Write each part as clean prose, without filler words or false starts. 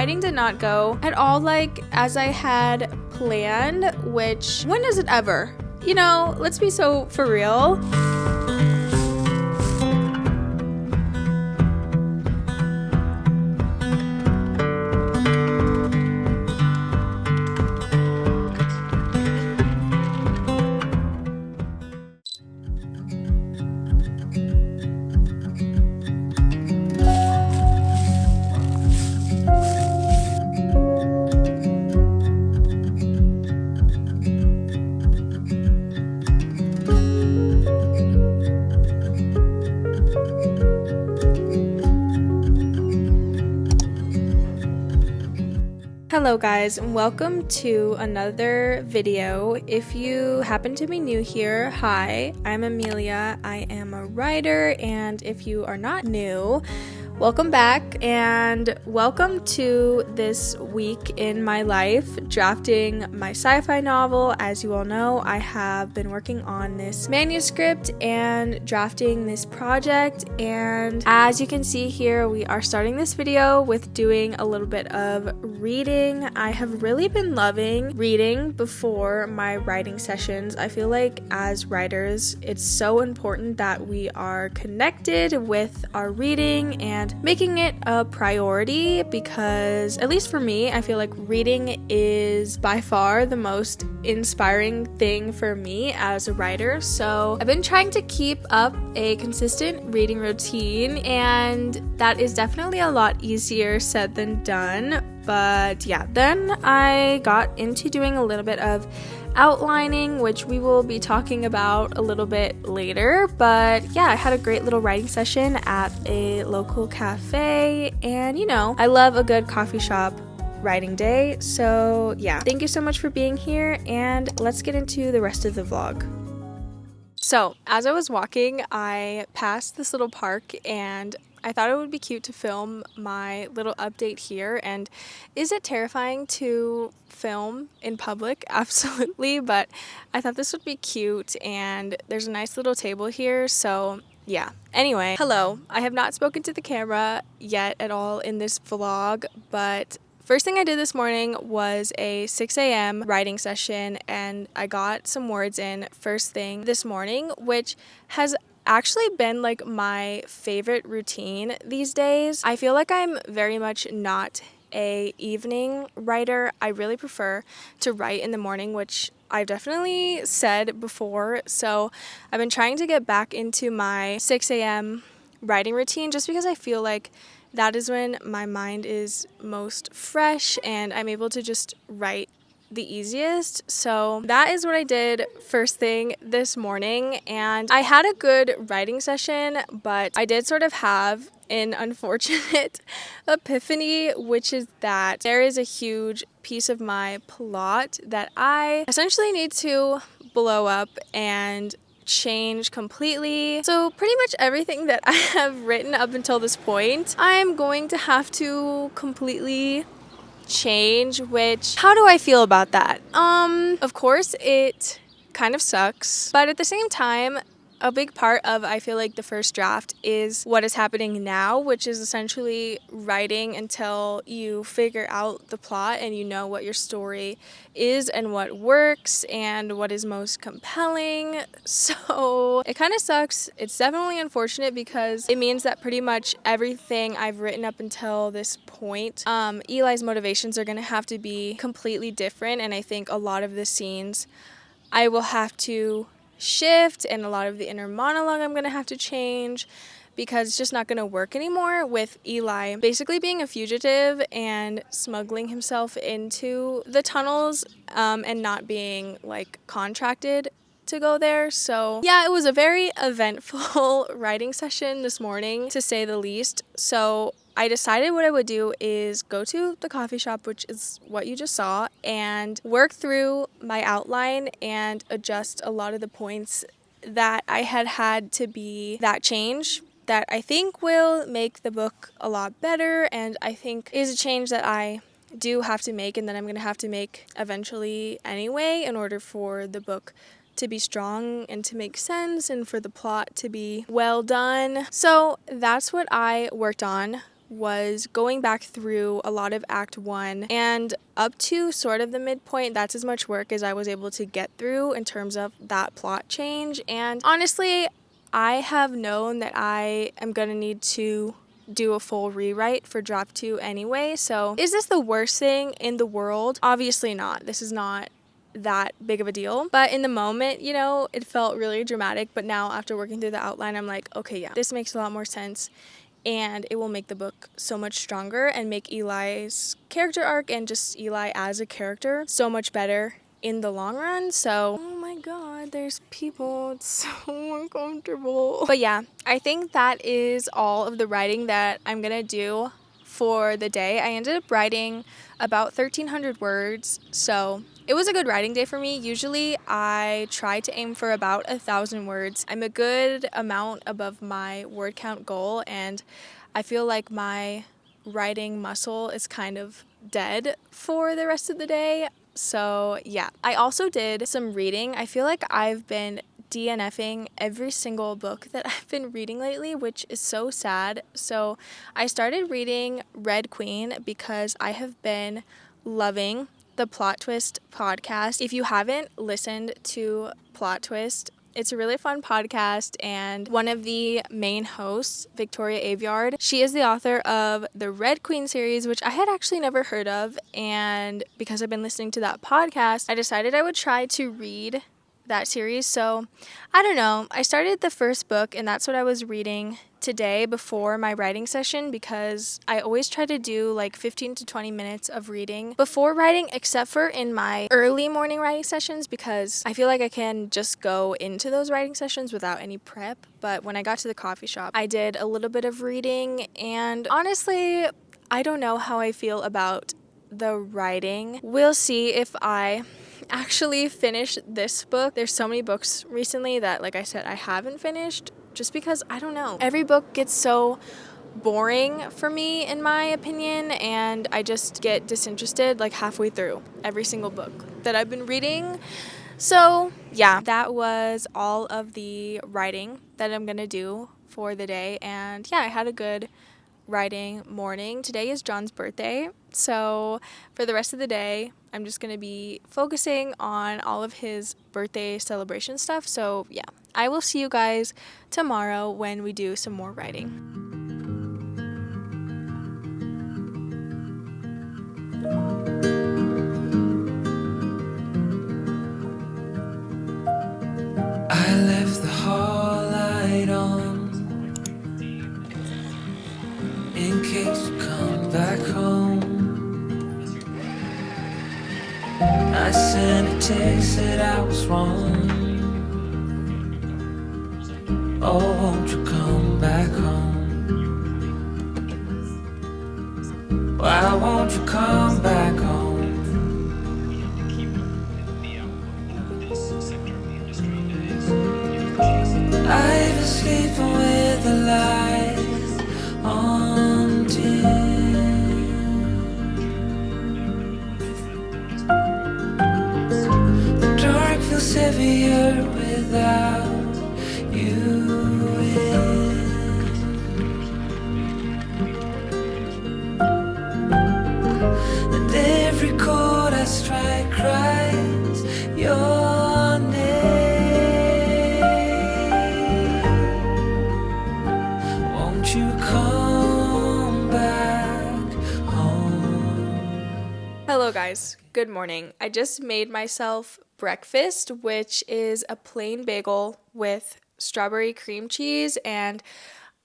writing did not go at all like as I had planned, which, when does it ever? You know, let's be so for real. Hello guys, and welcome to another video. If you happen to be new here, hi, I'm Amelia. I am a writer, and if you are not new, welcome back and welcome to this week in my life drafting my sci-fi novel. As you all know, I have been working on this manuscript and drafting this project, and as you can see here, we are starting this video with doing a little bit of reading. I have really been loving reading before my writing sessions. I feel like as writers, it's so important that we are connected with our reading and making it a priority, because at least for me, I feel like reading is by far the most inspiring thing for me as a writer. So I've been trying to keep up a consistent reading routine, and that is definitely a lot easier said than done. But yeah, then I got into doing a little bit of outlining, which we will be talking about a little bit later. But yeah, I had a great little writing session at a local cafe, and you know, I love a good coffee shop writing day. So yeah, thank you so much for being here, and let's get into the rest of the vlog. So as I was walking, I passed this little park, and I thought it would be cute to film my little update here. And is it terrifying to film in public? Absolutely, but I thought this would be cute, and there's a nice little table here, so yeah. Anyway, hello. I have not spoken to the camera yet at all in this vlog, but first thing I did this morning was a 6 a.m. writing session, and I got some words in first thing this morning, which has actually been like my favorite routine these days. I feel like I'm very much not a evening writer. I really prefer to write in the morning, which I've definitely said before. So I've been trying to get back into my 6 a.m. writing routine, just because I feel like that is when my mind is most fresh and I'm able to just write the easiest. So that is what I did first thing this morning, and I had a good writing session, but I did sort of have an unfortunate epiphany, which is that there is a huge piece of my plot that I essentially need to blow up and change completely. So pretty much everything that I have written up until this point, I'm going to have to completely change, which, how do I feel about that? Of course it kind of sucks, but at the same time, a big part of, I feel like, the first draft is what is happening now, which is essentially writing until you figure out the plot and you know what your story is and what works and what is most compelling. So it kind of sucks. It's definitely unfortunate because it means that pretty much everything I've written up until this point, Eli's motivations are going to have to be completely different, and I think a lot of the scenes I will have to shift, and a lot of the inner monologue I'm going to have to change, because it's just not going to work anymore with Eli basically being a fugitive and smuggling himself into the tunnels and not being like contracted to go there. So yeah, it was a very eventful writing session this morning, to say the least. So I decided what I would do is go to the coffee shop, which is what you just saw, and work through my outline and adjust a lot of the points that I had to be that change that I think will make the book a lot better, and I think is a change that I do have to make and that I'm going to have to make eventually anyway in order for the book to be strong and to make sense and for the plot to be well done. So that's what I worked on was going back through a lot of Act 1, and up to sort of the midpoint, that's as much work as I was able to get through in terms of that plot change. And honestly, I have known that I am going to need to do a full rewrite for draft 2 anyway, so is this the worst thing in the world? Obviously not. This is not that big of a deal, but in the moment, you know, it felt really dramatic. But now after working through the outline, I'm like, okay, yeah, this makes a lot more sense, and it will make the book so much stronger and make Eli's character arc and just Eli as a character so much better in the long run. So, oh my god, there's people, it's so uncomfortable. But yeah, I think that is all of the writing that I'm gonna do for the day. I ended up writing about 1,300 words, so it was a good writing day for me. Usually I try to aim for about 1,000 words. I'm a good amount above my word count goal, and I feel like my writing muscle is kind of dead for the rest of the day. So yeah, I also did some reading. I feel like I've been DNFing every single book that I've been reading lately, which is so sad. So I started reading Red Queen because I have been loving the Plot Twist podcast. If you haven't listened to Plot Twist, it's a really fun podcast, and one of the main hosts, Victoria Aveyard, she is the author of the Red Queen series, which I had actually never heard of, and because I've been listening to that podcast, I decided I would try to read that series. So I don't know, I started the first book, and that's what I was reading today before my writing session, because I always try to do like 15 to 20 minutes of reading before writing, except for in my early morning writing sessions, because I feel like I can just go into those writing sessions without any prep. But when I got to the coffee shop, I did a little bit of reading, and honestly, I don't know how I feel about the writing. We'll see if I actually finish this book. There's so many books recently that, like I said, I haven't finished, just because, I don't know, every book gets so boring for me, in my opinion, and I just get disinterested like halfway through every single book that I've been reading. So yeah, that was all of the writing that I'm gonna do for the day, and yeah, I had a good writing morning. Today is John's birthday, so for the rest of the day, I'm just going to be focusing on all of his birthday celebration stuff. So yeah, I will see you guys tomorrow when we do some more writing. I left the hall light on in case you come back home. I sent a text that I was wrong. Oh, won't you come back home? Why won't you come back home? I've been sleeping with the lights on dim. The dark feels heavier without you in. And every chord I strike cries your name. Won't you come back home? Hello guys, good morning. I just made myself breakfast, which is a plain bagel with strawberry cream cheese, and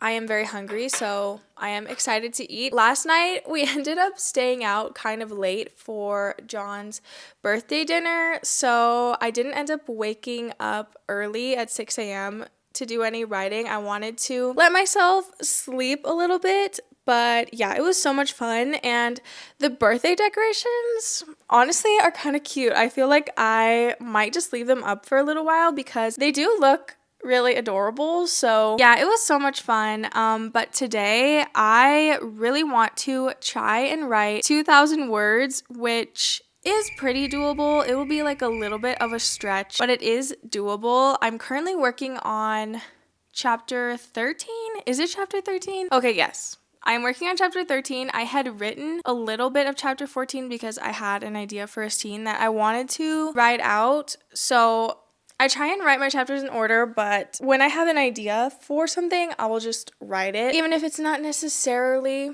I am very hungry, so I am excited to eat. Last night, we ended up staying out kind of late for John's birthday dinner, so I didn't end up waking up early at 6 a.m. to do any writing. I wanted to let myself sleep a little bit, but yeah, it was so much fun, and the birthday decorations, honestly, are kind of cute. I feel like I might just leave them up for a little while because they do look really adorable. So yeah, it was so much fun. But today I really want to try and write 2,000 words, which is pretty doable. It will be like a little bit of a stretch, but it is doable. I'm currently working on chapter 13. Is it chapter 13? Okay, yes. I'm working on chapter 13. I had written a little bit of chapter 14 because I had an idea for a scene that I wanted to write out. So I try and write my chapters in order, but when I have an idea for something, I will just write it, even if it's not necessarily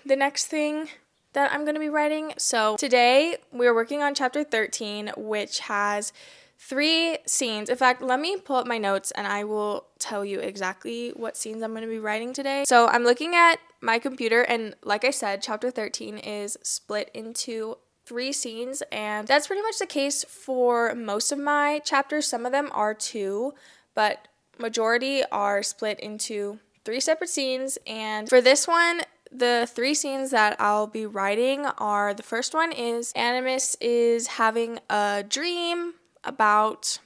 the next thing that I'm going to be writing. So today we're working on chapter 13, which has 3 scenes. In fact, let me pull up my notes and I will tell you exactly what scenes I'm going to be writing today. So I'm looking at my computer, and like I said, chapter 13 is split into 3 scenes, and that's pretty much the case for most of my chapters. Some of them are 2, but majority are split into 3 separate scenes. And for this one, the 3 scenes that I'll be writing are, the first one is Animus is having a dream about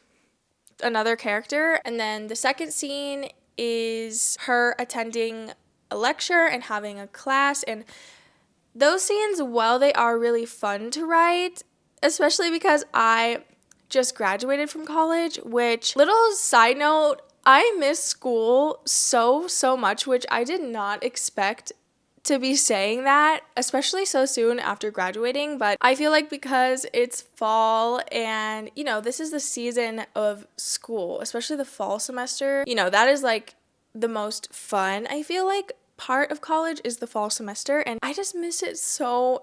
another character, and then the second scene is her attending a lecture and having a class. And those scenes, while they are really fun to write, especially because I just graduated from college, which, little side note, I miss school so much, which I did not expect to be saying that, especially so soon after graduating. But I feel like because it's fall and, this is the season of school, especially the fall semester, that is like the most fun, I feel like, part of college is the fall semester, and I just miss it so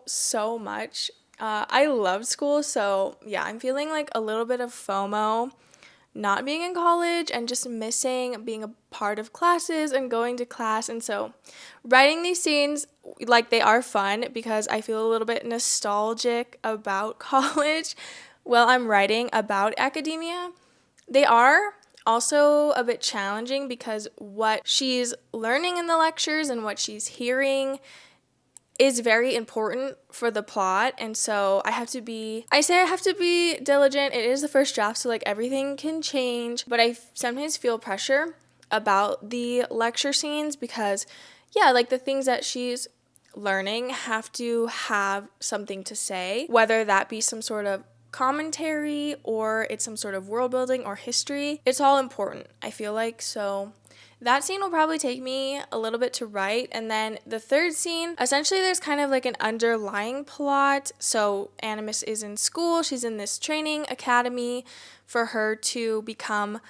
much. I love school, so yeah, I'm feeling like a little bit of FOMO not being in college and just missing being a part of classes and going to class. And so writing these scenes, like, they are fun because I feel a little bit nostalgic about college while I'm writing about academia. They are also a bit challenging because what she's learning in the lectures and what she's hearing is very important for the plot, and so I have to be diligent. It is the first draft, so like everything can change, but I sometimes feel pressure about the lecture scenes because, yeah, like the things that she's learning have to have something to say, whether that be some sort of commentary or it's some sort of world building or history. It's all important, I feel like. So that scene will probably take me a little bit to write. And then the third scene, essentially there's kind of like an underlying plot. So Animus is in school. She's in this training academy for her to become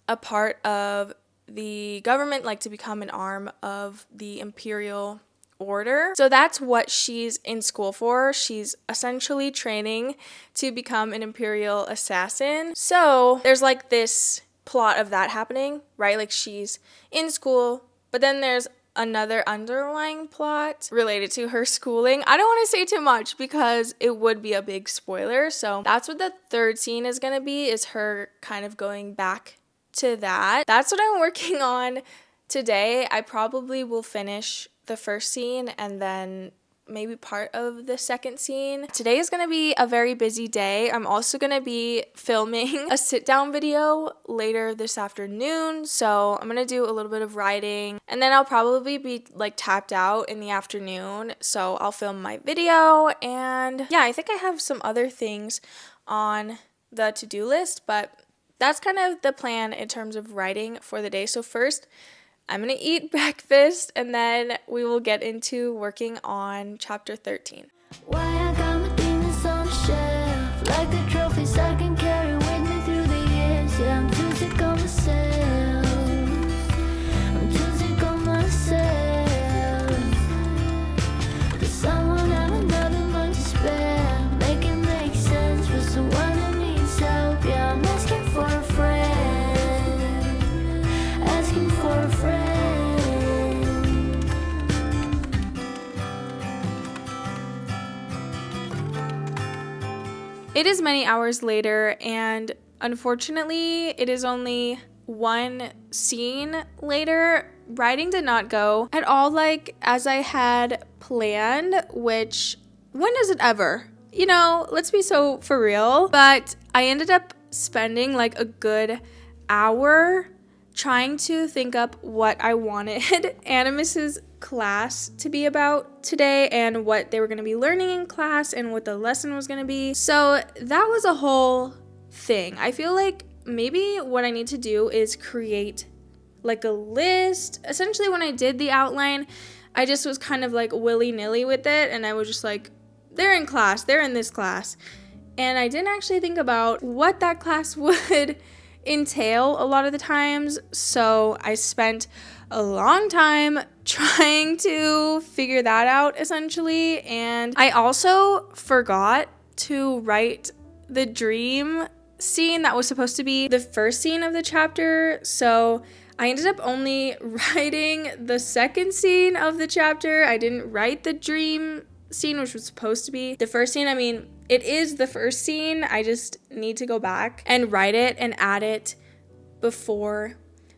a part of the government, like to become an arm of the imperial order. So that's what she's in school for. She's essentially training to become an imperial assassin. So there's like this plot of that happening, right? Like she's in school, but then there's another underlying plot related to her schooling. I don't want to say too much because it would be a big spoiler. So that's what the third scene is going to be, is her kind of going back to that. That's what I'm working on today. I probably will finish the first scene and then maybe part of the second scene. Today is going to be a very busy day. I'm also going to be filming a sit-down video later this afternoon, so I'm going to do a little bit of writing, and then I'll probably be like tapped out in the afternoon, so I'll film my video. And yeah, I think I have some other things on the to-do list, but that's kind of the plan in terms of writing for the day. So first, I'm going to eat breakfast, and then we will get into working on chapter 13. Why I got my demons on the shelf, like the trophies I can carry with me through the years. Yeah, I'm too sick of myself. I'm too sick of myself. Does someone have another month to spare? Make it make sense for someone who needs help. Yeah, I'm asking for a friend. Asking for a friend. It is many hours later, and unfortunately, it is only one scene later. Writing did not go at all like as I had planned, which, when does it ever? Let's be so for real. But I ended up spending like a good hour trying to think up what I wanted Animus's class to be about today and what they were going to be learning in class and what the lesson was going to be. So that was a whole thing. I feel like maybe what I need to do is create like a list. Essentially, when I did the outline, I just was kind of like willy-nilly with it, and I was just like, they're in class, they're in this class. And I didn't actually think about what that class would entail a lot of the times. So I spent a long time trying to figure that out, essentially. And I also forgot to write the dream scene that was supposed to be the first scene of the chapter. So I ended up only writing the second scene of the chapter. I didn't write the dream scene, which was supposed to be the first scene. I mean, it is the first scene. I just need to go back and write it and add it before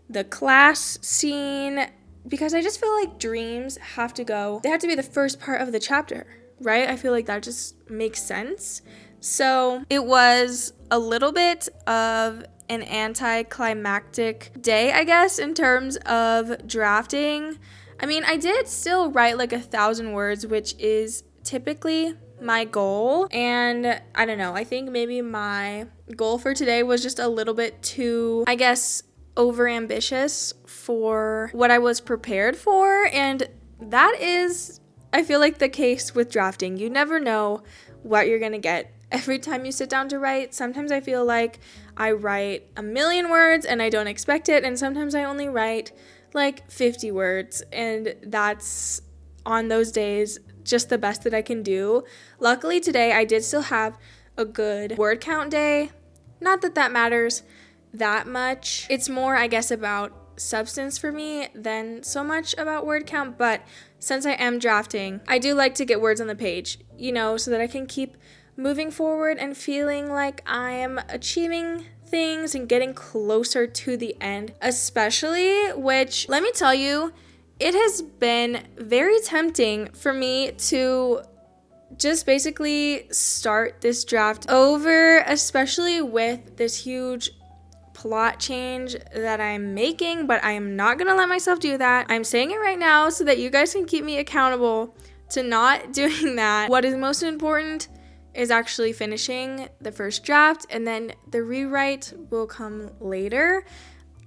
the class scene, because I just feel like dreams have to be the first part of the chapter, right? I feel like that just makes sense. So it was a little bit of an anticlimactic day, I guess, in terms of drafting. I mean, I did still write like 1,000 words, which is typically my goal. And I don't know, I think maybe my goal for today was just a little bit too, I guess, overambitious for what I was prepared for. And that is, I feel like, the case with drafting. You never know what you're gonna get every time you sit down to write. Sometimes I feel like I write 1,000,000 words and I don't expect it, and sometimes I only write like 50 words, and that's, on those days, just the best that I can do. Luckily today I did still have a good word count day. Not that that matters that much. It's more, I guess, about substance for me than so much about word count. But since I am drafting, I do like to get words on the page, so that I can keep moving forward and feeling like I am achieving things and getting closer to the end, especially, which, let me tell you, it has been very tempting for me to just basically start this draft over, especially with this huge plot change that I'm making, but I am not gonna let myself do that. I'm saying it right now so that you guys can keep me accountable to not doing that. What is most important is actually finishing the first draft, and then the rewrite will come later.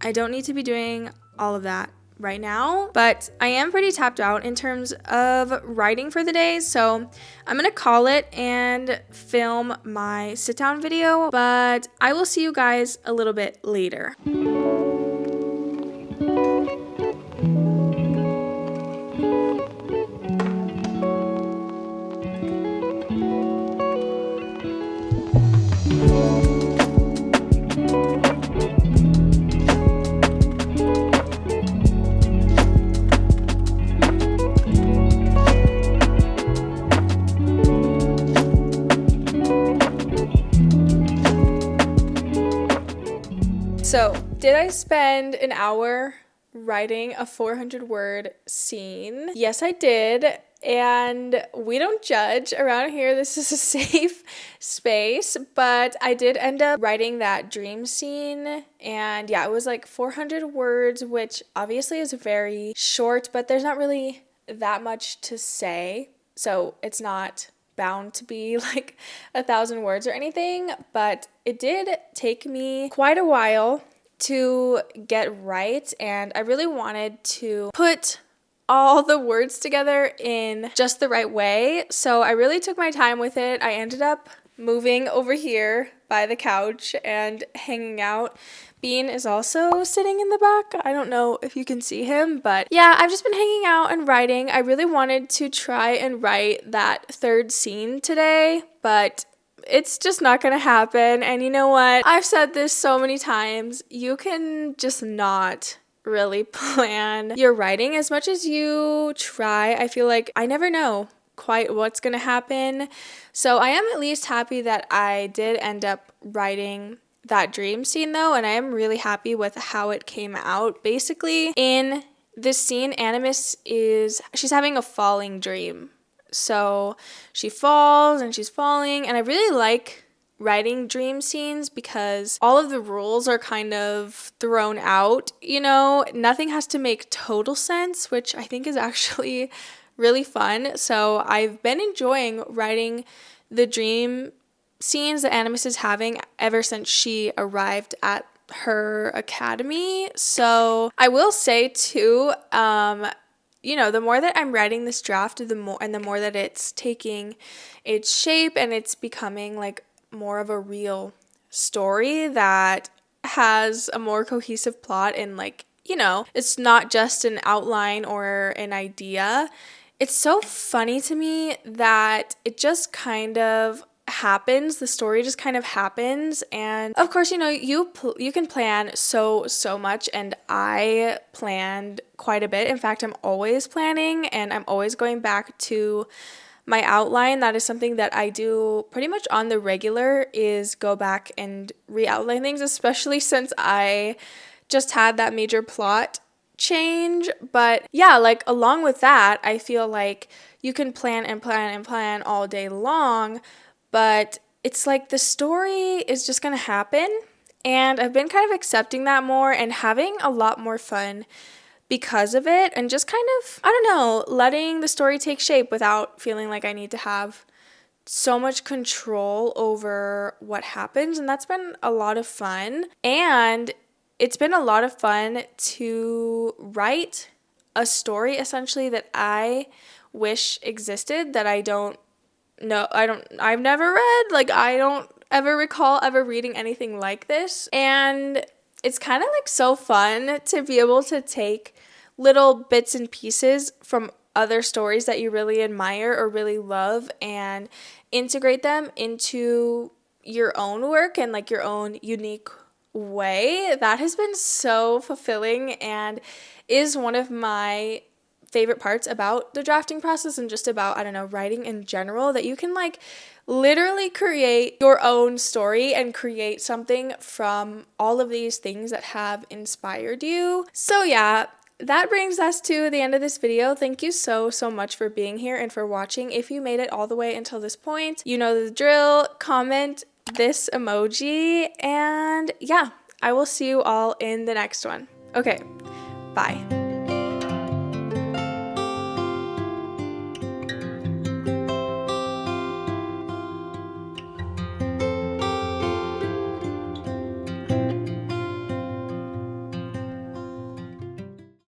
I don't need to be doing all of that right now, but I am pretty tapped out in terms of writing for the day, so I'm gonna call it and film my sit down video, but I will see you guys a little bit later. So, did I spend an hour writing a 400-word scene? Yes, I did. And we don't judge around here. This is a safe space. But I did end up writing that dream scene. And yeah, it was like 400 words, which obviously is very short, but there's not really that much to say. So it's not bound to be like 1,000 words or anything, but it did take me quite a while to get right, and I really wanted to put all the words together in just the right way, so I really took my time with it. I ended up moving over here by the couch and hanging out. Bean is also sitting in the back. I don't know if you can see him, but yeah, I've just been hanging out and writing. I really wanted to try and write that third scene today, but it's just not gonna happen. And you know what? I've said this so many times. You can just not really plan your writing as much as you try. I feel like I never know quite what's gonna happen. So I am at least happy that I did end up writing that dream scene though, and I am really happy with how it came out. Basically, in this scene, she's having a falling dream. So she falls and she's falling, and I really like writing dream scenes because all of the rules are kind of thrown out, nothing has to make total sense, which I think is actually really fun. So I've been enjoying writing the dream scenes that Animus is having ever since she arrived at her academy. So I will say too, you know, the more that I'm writing this draft, the more that it's taking its shape and it's becoming like more of a real story that has a more cohesive plot and like, you know, it's not just an outline or an idea. It's so funny to me that it just kind of happens. The story just kind of happens. And of course, you know, you can plan so much, and I planned quite a bit. In fact, I'm always planning and I'm always going back to my outline. That is something that I do pretty much on the regular, is go back and re-outline things, especially since I just had that major plot change. But yeah, like along with that, I feel like you can plan and plan and plan all day long, but it's like the story is just gonna happen. And I've been kind of accepting that more and having a lot more fun because of it, and just kind of, I don't know, letting the story take shape without feeling like I need to have so much control over what happens. And that's been a lot of fun. And it's been a lot of fun to write a story essentially that I wish existed, that I've never read. Like, I don't ever recall ever reading anything like this. And it's kind of like so fun to be able to take little bits and pieces from other stories that you really admire or really love and integrate them into your own work and like your own unique way. That has been so fulfilling and is one of my favorite parts about the drafting process and just about, I don't know, writing in general, that you can like literally create your own story and create something from all of these things that have inspired you. So yeah, that brings us to the end of this video. Thank you so much for being here and for watching. If you made it all the way until this point, you know the drill. Comment this emoji, and yeah, I will see you all in the next one. Okay, bye.